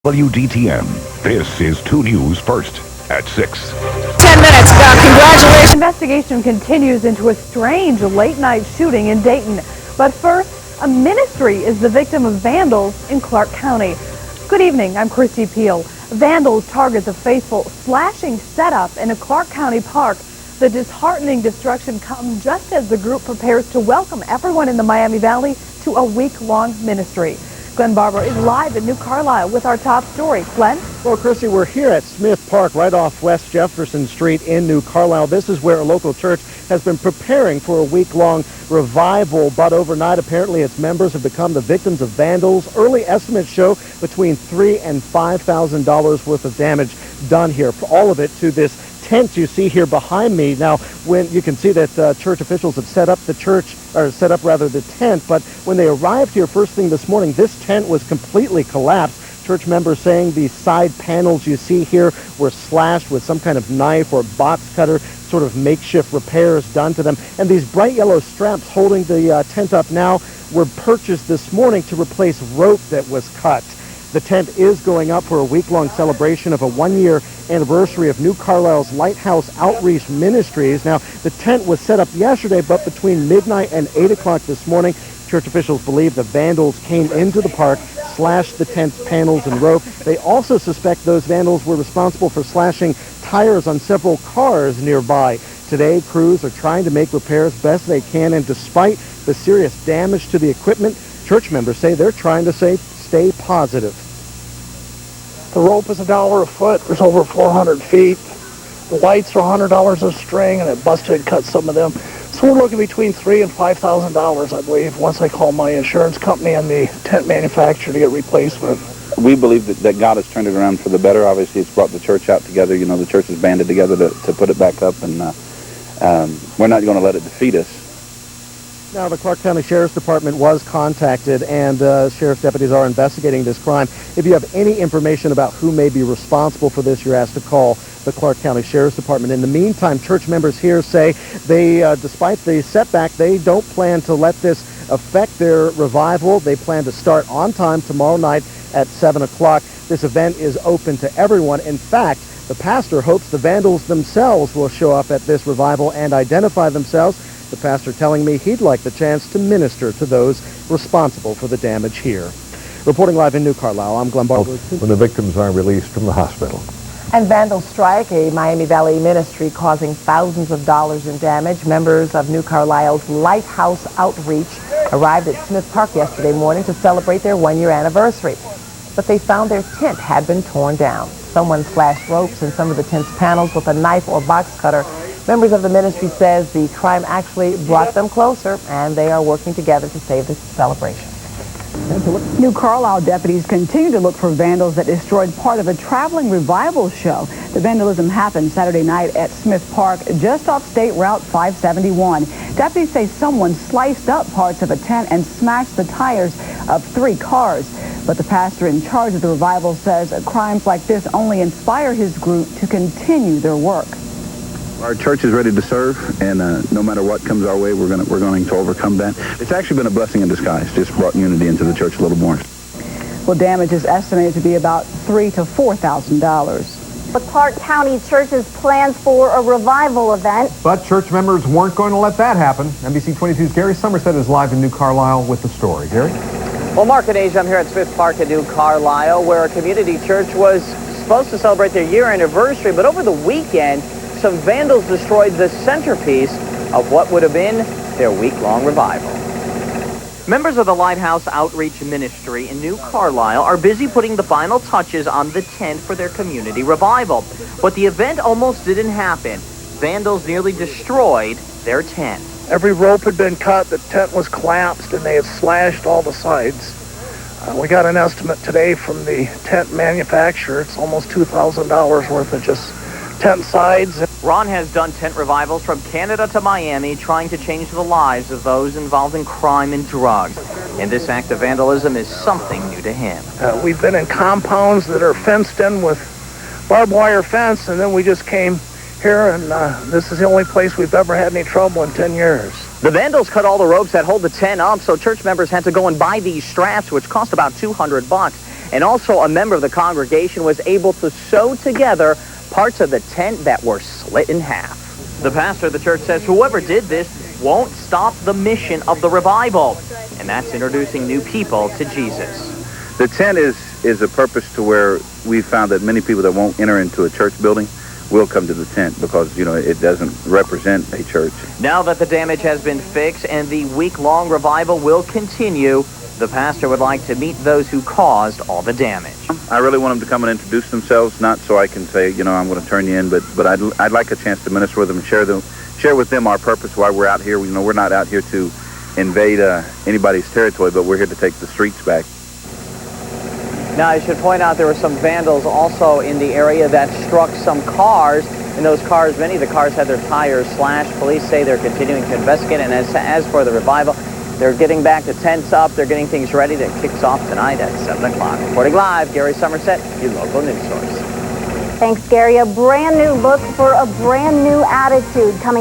WDTM. This is 2 News First at 6. 10 minutes. Congratulations. Investigation continues into a strange late-night shooting in Dayton. But first, a ministry is the victim of vandals in Clark County. Good evening. I'm Christy Peel. Vandals target the faithful, slashing setup in a Clark County park. The disheartening destruction comes just as the group prepares to welcome everyone in the Miami Valley to a week-long ministry. Glenn Barber is live in New Carlisle with our top story. Glenn? Well, Christy, we're here at Smith Park right off West Jefferson Street in New Carlisle. This is where a local church has been preparing for a week-long revival, but overnight apparently its members have become the victims of vandals. Early estimates show between $3,000 and $5,000 worth of damage done here. All of it to this tent you see here behind me. Now, when you can see that church officials have set up the tent, but when they arrived here first thing this morning, this tent was completely collapsed. Church members saying the side panels you see here were slashed with some kind of knife or box cutter, sort of makeshift repairs done to them. And these bright yellow straps holding the tent up now were purchased this morning to replace rope that was cut. The tent is going up for a week-long celebration of a one-year anniversary of New Carlisle's Lighthouse Outreach Ministries. Now, the tent was set up yesterday, but between midnight and 8 o'clock this morning, church officials believe the vandals came into the park, slashed the tent's panels and rope. They also suspect those vandals were responsible for slashing tires on several cars nearby. Today, crews are trying to make repairs best they can, and despite the serious damage to the equipment, church members say they're trying to stay positive. The rope is $1 a foot. There's over 400 feet. The lights are $100 a string, and it busted and cut some of them. So we're looking between $3,000 and $5,000, I believe, once I call my insurance company and the tent manufacturer to get replacement. We believe that God has turned it around for the better. Obviously, it's brought the church out together. You know, the church has banded together to put it back up, and we're not going to let it defeat us. Now, the Clark County Sheriff's Department was contacted, and sheriff's deputies are investigating this crime. If you have any information about who may be responsible for this, you're asked to call the Clark County Sheriff's Department. In the meantime, church members here say they, despite the setback, they don't plan to let this affect their revival. They plan to start on time tomorrow night at 7 o'clock. This event is open to everyone. In fact, the pastor hopes the vandals themselves will show up at this revival and identify themselves. The pastor telling me he'd like the chance to minister to those responsible for the damage here. Reporting live in New Carlisle, I'm Glenn Barber. When the victims are released from the hospital. And vandals strike a Miami Valley ministry causing thousands of dollars in damage. Members of New Carlisle's Lighthouse Outreach arrived at Smith Park yesterday morning to celebrate their one-year anniversary. But they found their tent had been torn down. Someone slashed ropes in some of the tent's panels with a knife or box cutter. Members of the ministry says the crime actually brought them closer, and they are working together to save this celebration. New Carlisle deputies continue to look for vandals that destroyed part of a traveling revival show. The vandalism happened Saturday night at Smith Park, just off State Route 571. Deputies say someone sliced up parts of a tent and smashed the tires of 3 cars. But the pastor in charge of the revival says crimes like this only inspire his group to continue their work. Our church is ready to serve, and no matter what comes our way, we're going to overcome that. It's actually been a blessing in disguise. Just brought unity into the church a little more. Well, damage is estimated to be about $3,000 to $4,000. The Clark County Church's plans for a revival event. But church members weren't going to let that happen. NBC 22's Gary Somerset is live in New Carlisle with the story. Gary? Well, Mark and Asia, I'm here at Smith Park in New Carlisle, where a community church was supposed to celebrate their year anniversary, but over the weekend, some vandals destroyed the centerpiece of what would have been their week-long revival. Members of the Lighthouse Outreach Ministry in New Carlisle are busy putting the final touches on the tent for their community revival. But the event almost didn't happen. Vandals nearly destroyed their tent. Every rope had been cut, the tent was collapsed, and they had slashed all the sides. We got an estimate today from the tent manufacturer. It's almost $2,000 worth of just tent sides. Ron has done tent revivals from Canada to Miami, trying to change the lives of those involved in crime and drugs. And this act of vandalism is something new to him. We've been in compounds that are fenced in with barbed wire fence, and then we just came here, and this is the only place we've ever had any trouble in 10 years. The vandals cut all the ropes that hold the tent up, so church members had to go and buy these straps, which cost about $200. And also a member of the congregation was able to sew together parts of the tent that were split in half. The pastor of the church says whoever did this won't stop the mission of the revival, and that's introducing new people to Jesus. The tent is a purpose to where we found that many people that won't enter into a church building will come to the tent because, it doesn't represent a church. Now that the damage has been fixed and the week-long revival will continue, the pastor would like to meet those who caused all the damage. I really want them to come and introduce themselves, not so I can say, I'm going to turn you in, but I'd like a chance to minister with them and share with them our purpose, why we're out here. We're not out here to invade anybody's territory, but we're here to take the streets back. Now, I should point out there were some vandals also in the area that struck some cars. In those cars, many of the cars had their tires slashed. Police say they're continuing to investigate. And as for the revival, they're getting back the tents up. They're getting things ready. That kicks off tonight at 7 o'clock. Reporting live, Gary Somerset, your local news source. Thanks, Gary. A brand new look for a brand new attitude coming.